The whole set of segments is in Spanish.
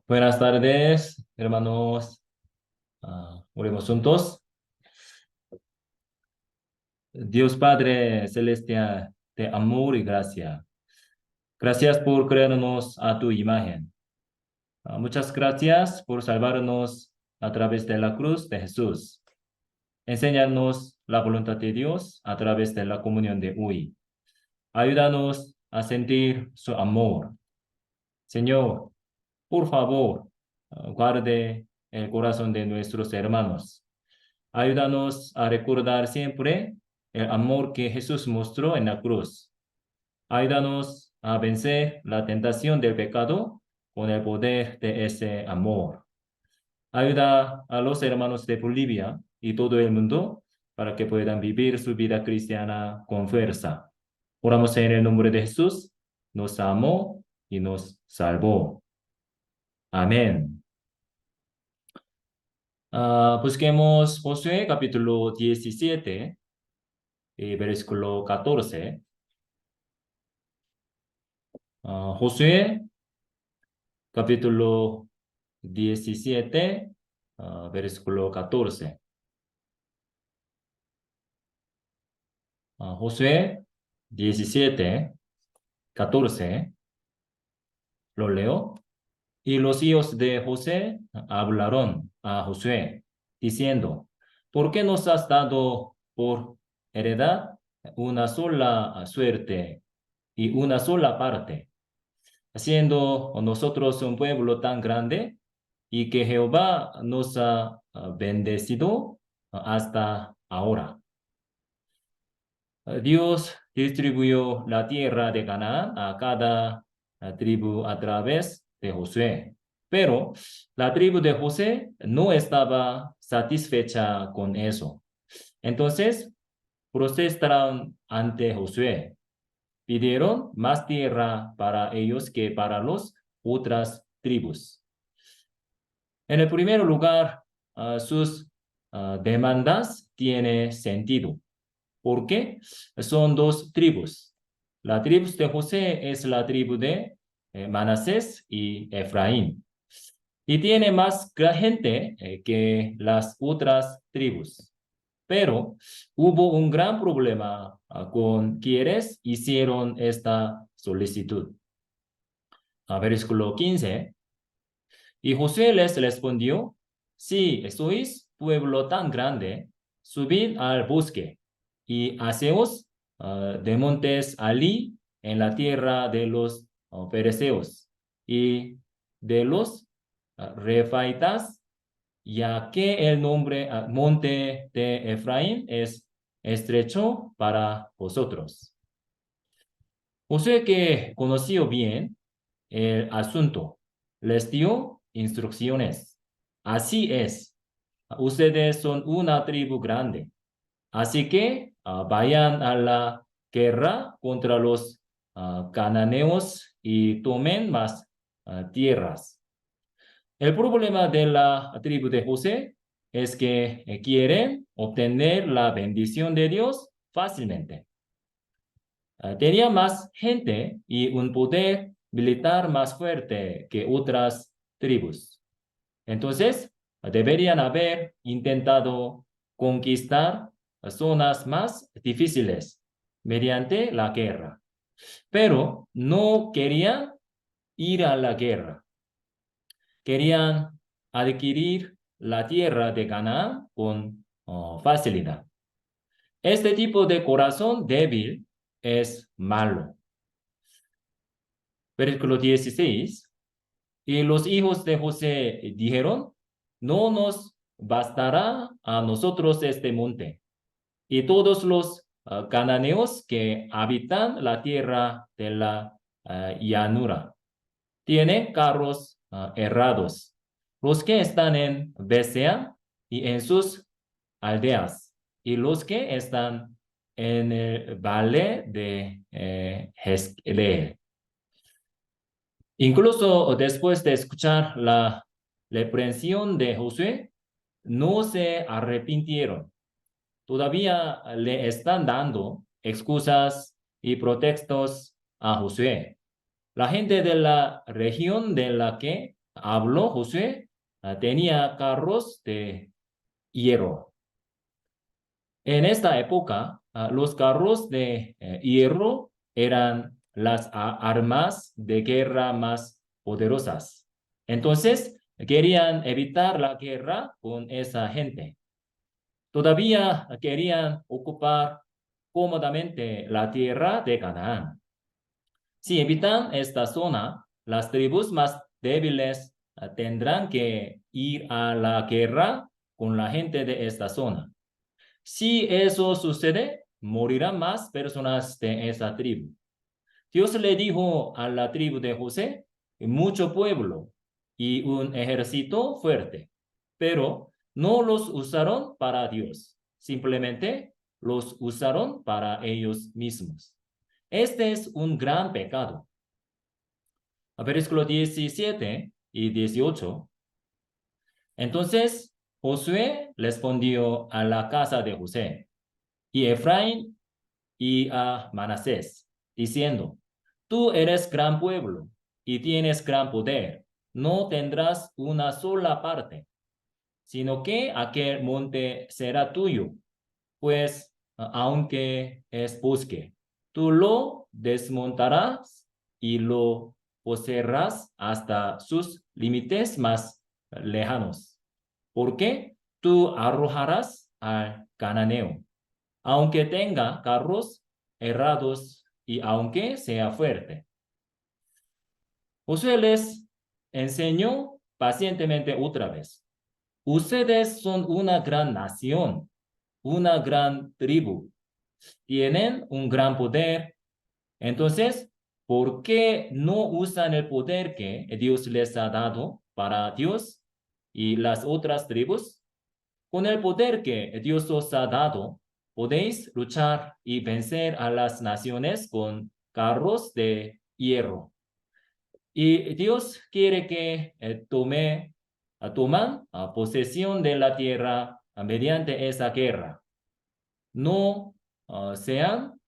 Buenas tardes, hermanos. Oremos juntos. Dios Padre Celestial, de amor y gracia. Gracias por crearnos a tu imagen. Muchas gracias por salvarnos a través de la cruz de Jesús. Enséñanos la voluntad de Dios a través de la comunión de hoy. Ayúdanos a sentir su amor. Señor, por favor, guarde el corazón de nuestros hermanos. Ayúdanos a recordar siempre el amor que Jesús mostró en la cruz. Ayúdanos a vencer la tentación del pecado con el poder de ese amor. Ayuda a los hermanos de Bolivia y todo el mundo para que puedan vivir su vida cristiana con fuerza. Oramos en el nombre de Jesús, nos amó y nos salvó. Amén. Busquemos Josué capítulo 17. Versículo 14. Josué, capítulo 17, versículo 14. Josué 17, 14. Lo leo. Y los hijos de José hablaron a Josué, diciendo, ¿por qué nos has dado por heredad una sola suerte y una sola parte, siendo nosotros un pueblo tan grande y que Jehová nos ha bendecido hasta ahora? Dios distribuyó la tierra de Canaán a cada tribu a través de Josué, pero la tribu de José no estaba satisfecha con eso. Entonces protestaron ante Josué. Pidieron más tierra para ellos que para las otras tribus. En el primer lugar, sus demandas tienen sentido, porque son dos tribus. La tribu de José es la tribu de Manasés y Efraín, y tiene más gente que las otras tribus. Pero hubo un gran problema con quienes hicieron esta solicitud. Versículo 15. Y Josué les respondió, si sois pueblo tan grande, subid al bosque y haceos de montes allí en la tierra de los fereceos y de los refaitas, ya que el nombre monte de Efraín es estrecho para vosotros. Josué, que conoció bien el asunto, les dio instrucciones. Así es, ustedes son una tribu grande, así que vayan a la guerra contra los cananeos y tomen más tierras. El problema de la tribu de José es que quieren obtener la bendición de Dios fácilmente. Tenía más gente y un poder militar más fuerte que otras tribus. Entonces, deberían haber intentado conquistar zonas más difíciles mediante la guerra, pero no querían ir a la guerra. Querían adquirir la tierra de Canaán con facilidad. Este tipo de corazón débil es malo. Versículo 16. Y los hijos de José dijeron, no nos bastará a nosotros este monte. Y todos los cananeos que habitan la tierra de la llanura tienen carros errados. Los que están en Besea y en sus aldeas, y los que están en el valle de Jezreel. Incluso después de escuchar la reprensión de Josué, no se arrepintieron. Todavía le están dando excusas y pretextos a Josué. La gente de la región de la que habló Josué tenía carros de hierro. En esta época, los carros de hierro eran las armas de guerra más poderosas. Entonces, querían evitar la guerra con esa gente. Todavía querían ocupar cómodamente la tierra de Canaán. Si evitan esta zona, las tribus más débiles tendrán que ir a la guerra con la gente de esta zona. Si eso sucede, morirán más personas de esa tribu. Dios le dijo a la tribu de José, mucho pueblo y un ejército fuerte, pero no los usaron para Dios, simplemente los usaron para ellos mismos. Este es un gran pecado. Versículo 17 y 18. Entonces Josué respondió a la casa de José y Efraín y a Manasés, diciendo, tú eres gran pueblo y tienes gran poder, no tendrás una sola parte, sino que aquel monte será tuyo, pues aunque es bosque, tú lo desmontarás y lo poseerás hasta sus límites más lejanos, porque tú arrojarás al cananeo, aunque tenga carros errados y aunque sea fuerte. Josué les enseñó pacientemente otra vez. Ustedes son una gran nación, una gran tribu, tienen un gran poder. Entonces, ¿por qué no usan el poder que Dios les ha dado para Dios y las otras tribus? Con el poder que Dios os ha dado, podéis luchar y vencer a las naciones con carros de hierro. Y Dios quiere que toman posesión de la tierra mediante esa guerra. No sean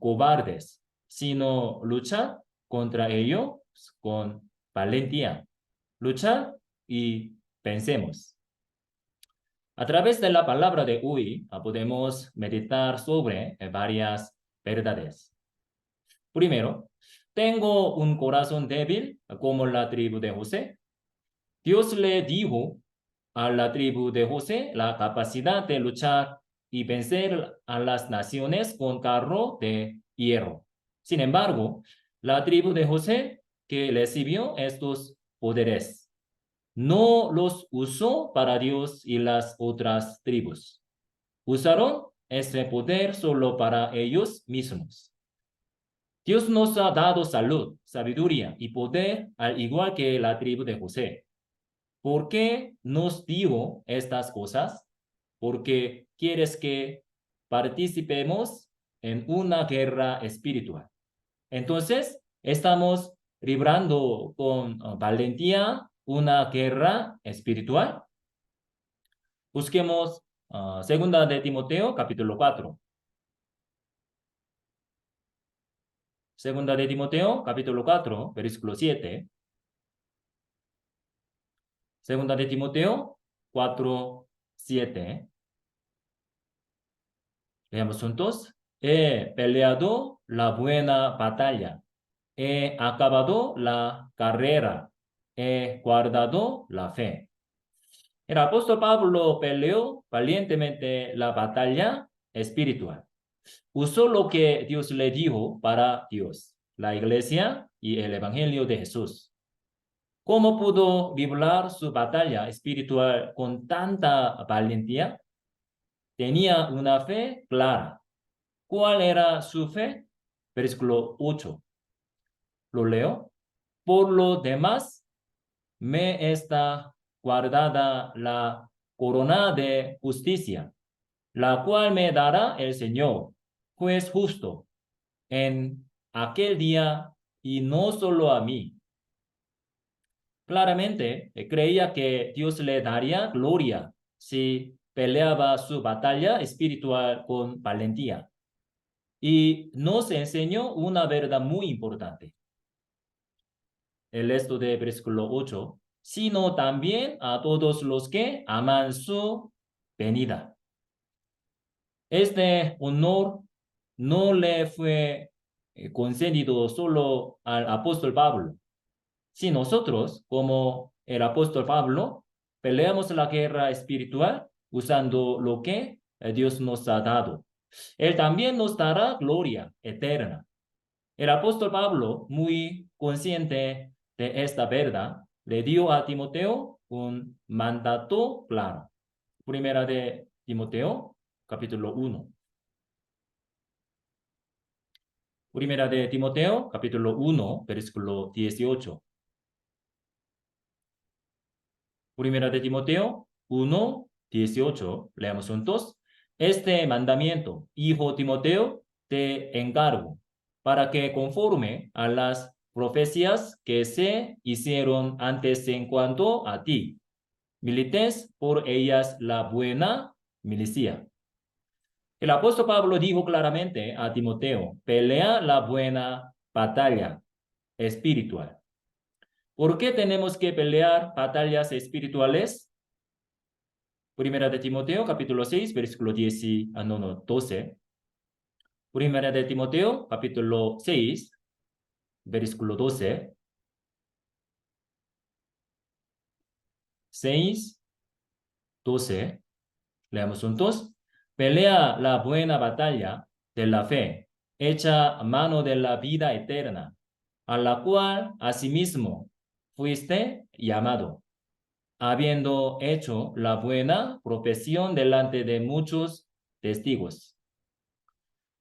cobardes, sino luchar contra ellos con valentía. Luchar y vencemos. A través de la palabra de hoy podemos meditar sobre varias verdades. Primero, tengo un corazón débil como la tribu de José. Dios le dijo a la tribu de José la capacidad de luchar y vencer a las naciones con carro de hierro. Sin embargo, la tribu de José que recibió estos poderes no los usó para Dios y las otras tribus. Usaron ese poder solo para ellos mismos. Dios nos ha dado salud, sabiduría y poder al igual que la tribu de José. ¿Por qué nos dijo estas cosas? Porque quieres que participemos en una guerra espiritual. Entonces, estamos librando con valentía una guerra espiritual. Busquemos segunda de Timoteo, capítulo 4. Segunda de Timoteo, capítulo 4, versículo 7. Segunda de Timoteo 4, 7. Veamos juntos. He peleado la buena batalla. He acabado la carrera. He guardado la fe. El apóstol Pablo peleó valientemente la batalla espiritual. Usó lo que Dios le dijo para Dios, la iglesia y el evangelio de Jesús. ¿Cómo pudo librar su batalla espiritual con tanta valentía? Tenía una fe clara. ¿Cuál era su fe? Versículo 8. Lo leo. Por lo demás, me está guardada la corona de justicia, la cual me dará el Señor, juez justo, en aquel día, y no solo a mí. Claramente creía que Dios le daría gloria si peleaba su batalla espiritual con valentía. Y nos enseñó una verdad muy importante. el resto de versículo 8, sino también a todos los que aman su venida. Este honor no le fue concedido solo al apóstol Pablo. Si nosotros, como el apóstol Pablo, peleamos la guerra espiritual usando lo que Dios nos ha dado, Él también nos dará gloria eterna. El apóstol Pablo, muy consciente de esta verdad, le dio a Timoteo un mandato claro. Primera de Timoteo, capítulo 1. Primera de Timoteo, capítulo 1, versículo 18. Primera de Timoteo 1, 18. Leamos juntos. Este mandamiento, hijo Timoteo, te encargo, para que conforme a las profecías que se hicieron antes en cuanto a ti, milites por ellas la buena milicia. El apóstol Pablo dijo claramente a Timoteo, pelea la buena batalla espiritual. ¿Por qué tenemos que pelear batallas espirituales? Primera de Timoteo, capítulo 6, versículo 10 y 12. Primera de Timoteo, capítulo 6, versículo 12. 6, 12. Leamos juntos. Pelea la buena batalla de la fe, echa mano de la vida eterna, a la cual asimismo fuiste llamado, habiendo hecho la buena profesión delante de muchos testigos.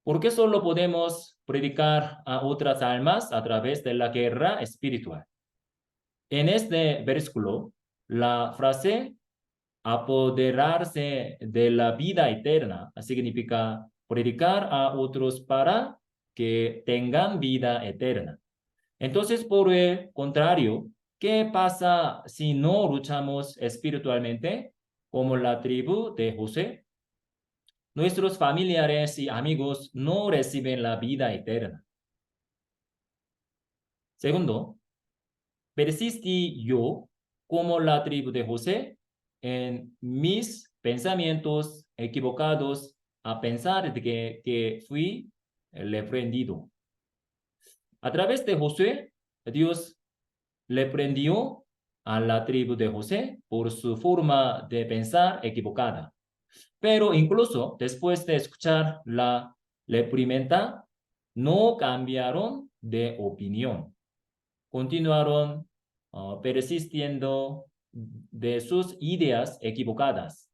¿Por qué solo podemos predicar a otras almas a través de la guerra espiritual? En este versículo, la frase apoderarse de la vida eterna significa predicar a otros para que tengan vida eterna. Entonces, por el contrario, ¿qué pasa si no luchamos espiritualmente como la tribu de José? Nuestros familiares y amigos no reciben la vida eterna. Segundo, persistí yo como la tribu de José en mis pensamientos equivocados a pensar de que fui reprendido. A través de Josué, Dios le prendió a la tribu de José por su forma de pensar equivocada. Pero incluso después de escuchar la reprimenda, no cambiaron de opinión. Continuaron persistiendo de sus ideas equivocadas.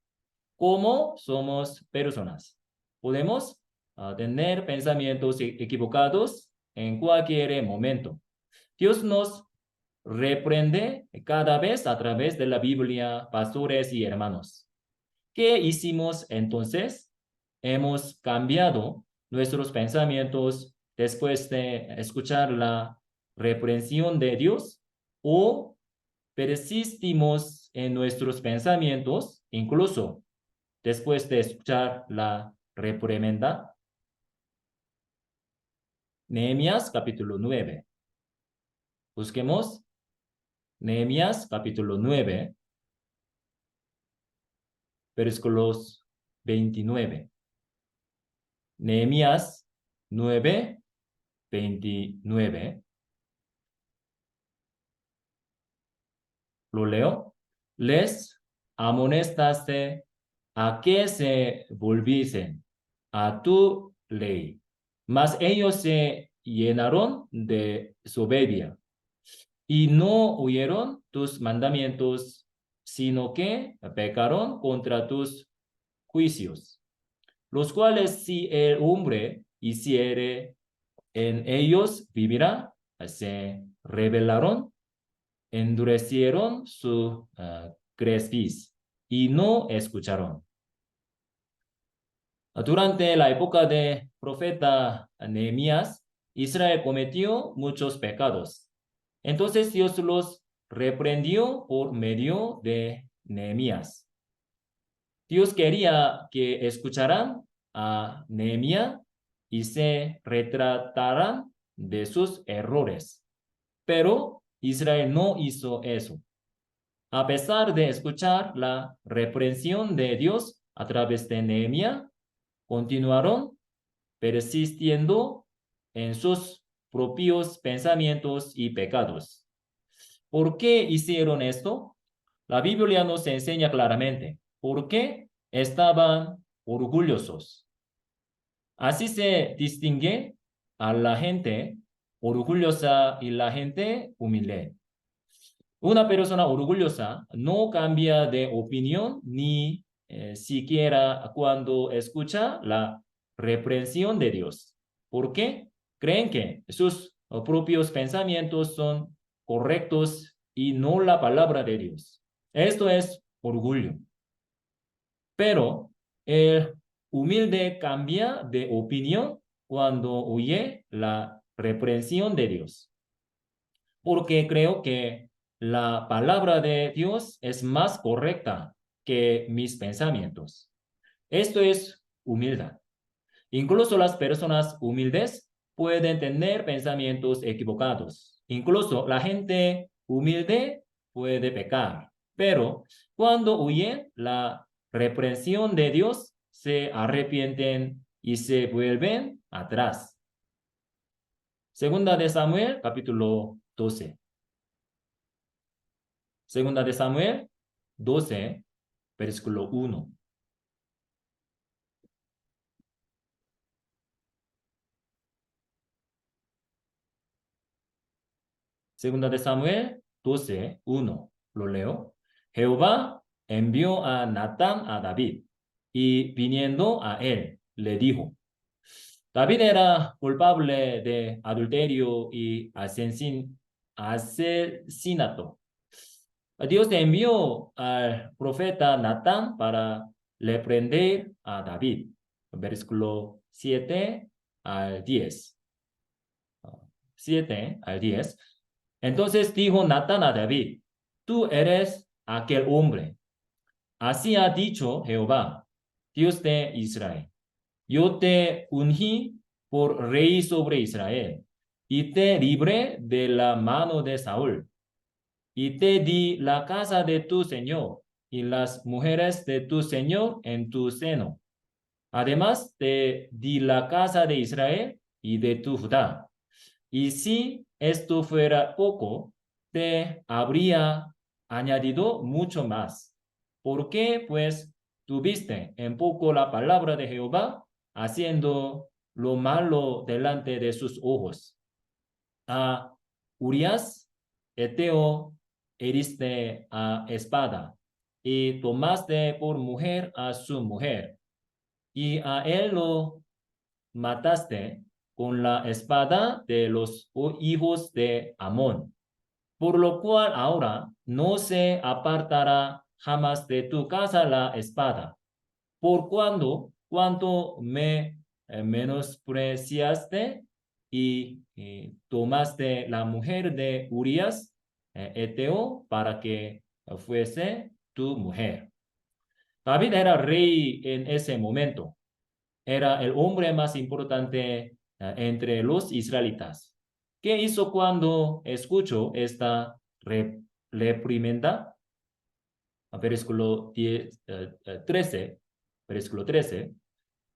¿Cómo somos personas? Podemos tener pensamientos equivocados en cualquier momento. Dios nos reprende cada vez a través de la Biblia, pastores y hermanos. ¿Qué hicimos entonces? Hemos cambiado nuestros pensamientos después de escuchar la reprensión de Dios o persistimos en nuestros pensamientos incluso después de escuchar la reprimenda. Nehemías capítulo 9. Busquemos Nehemías capítulo 9, versículos 29. Nehemías 9, 29. Lo leo. Les amonestaste a que se volviesen a tu ley, mas ellos se llenaron de soberbia y no oyeron tus mandamientos, sino que pecaron contra tus juicios, los cuales si el hombre hiciere en ellos vivirá. Se rebelaron, endurecieron su crespiz y no escucharon. Durante la época de profeta Nehemías, Israel cometió muchos pecados. Entonces Dios los reprendió por medio de Nehemías. Dios quería que escucharan a Nehemías y se retrataran de sus errores. Pero Israel no hizo eso. A pesar de escuchar la reprensión de Dios a través de Nehemías, continuaron persistiendo en sus propios pensamientos y pecados. ¿Por qué hicieron esto? La Biblia nos enseña claramente. ¿Por qué estaban orgullosos? Así se distingue a la gente orgullosa y la gente humilde. Una persona orgullosa no cambia de opinión ni siquiera cuando escucha la reprensión de Dios. ¿Por qué? Creen que sus propios pensamientos son correctos y no la palabra de Dios. Esto es orgullo. Pero el humilde cambia de opinión cuando oye la reprensión de Dios, porque creo que la palabra de Dios es más correcta que mis pensamientos. Esto es humildad. Incluso las personas humildes pueden tener pensamientos equivocados. Incluso la gente humilde puede pecar. Pero cuando huyen la reprensión de Dios, se arrepienten y se vuelven atrás. Segunda de Samuel, capítulo 12. Segunda de Samuel 12, versículo 1. Segunda de Samuel 12, 1. Lo leo. Jehová envió a Natán a David y viniendo a él le dijo, David era culpable de adulterio y asesinato. Dios envió al profeta Natán para reprender a David. Versículo 7 al 10. 7 al 10. Entonces dijo Natán a David, tú eres aquel hombre. Así ha dicho Jehová, Dios de Israel. Yo te ungí por rey sobre Israel y te libré de la mano de Saúl y te di la casa de tu señor y las mujeres de tu señor en tu seno. Además te di la casa de Israel y de tu Judá. Y si esto fuera poco, te habría añadido mucho más. ¿Por qué, pues, tuviste en poco la palabra de Jehová, haciendo lo malo delante de sus ojos? A Urias, Eteo, heriste a espada, y tomaste por mujer a su mujer, y a él lo mataste con la espada de los hijos de Amón, por lo cual ahora no se apartará jamás de tu casa la espada, por cuanto me menospreciaste y tomaste la mujer de Urias, Eteo, para que fuese tu mujer. David era rey en ese momento. Era el hombre más importante entre los israelitas. ¿Qué hizo cuando escuchó esta reprimenda? Versículo 13, versículo 13,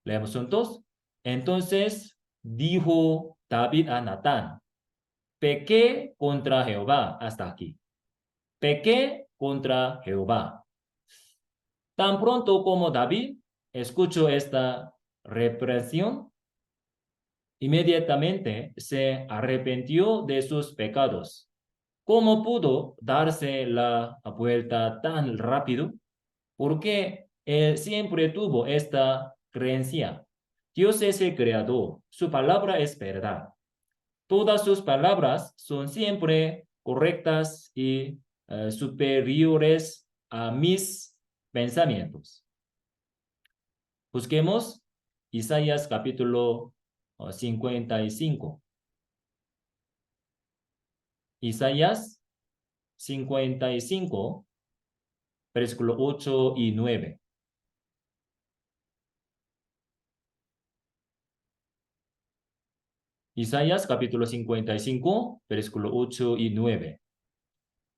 leemos juntos. Entonces dijo David a Natán, pequé contra Jehová, hasta aquí. Pequé contra Jehová. Tan pronto como David escuchó esta represión, inmediatamente se arrepintió de sus pecados. ¿Cómo pudo darse la vuelta tan rápido? Porque él siempre tuvo esta creencia. Dios es el creador, su palabra es verdad. Todas sus palabras son siempre correctas y superiores a mis pensamientos. Busquemos Isaías capítulo 55. Isaías 55, versículo 8 y 9. Isaías capítulo 55, versículo 8 y 9.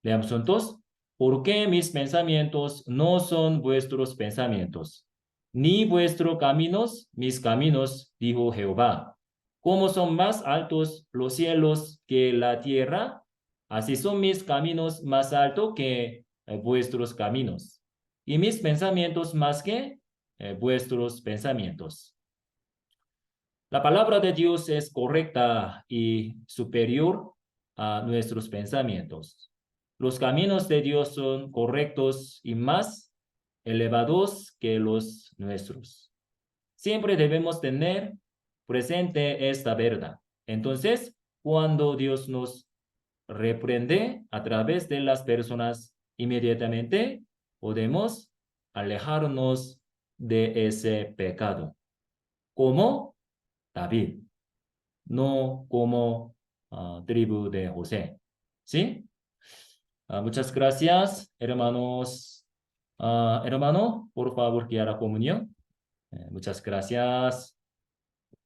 Leamos juntos. Porque mis pensamientos no son vuestros pensamientos, ni vuestros caminos mis caminos, dijo Jehová. Como son más altos los cielos que la tierra, así son mis caminos más altos que vuestros caminos, y mis pensamientos más que vuestros pensamientos. La palabra de Dios es correcta y superior a nuestros pensamientos. Los caminos de Dios son correctos y más elevados que los nuestros. Siempre debemos tener presente esta verdad. Entonces, cuando Dios nos reprende a través de las personas, inmediatamente podemos alejarnos de ese pecado. Como David, no como tribu de José. ¿Sí? Muchas gracias, hermanos. Hermano, por favor, que hará comunión. Muchas gracias.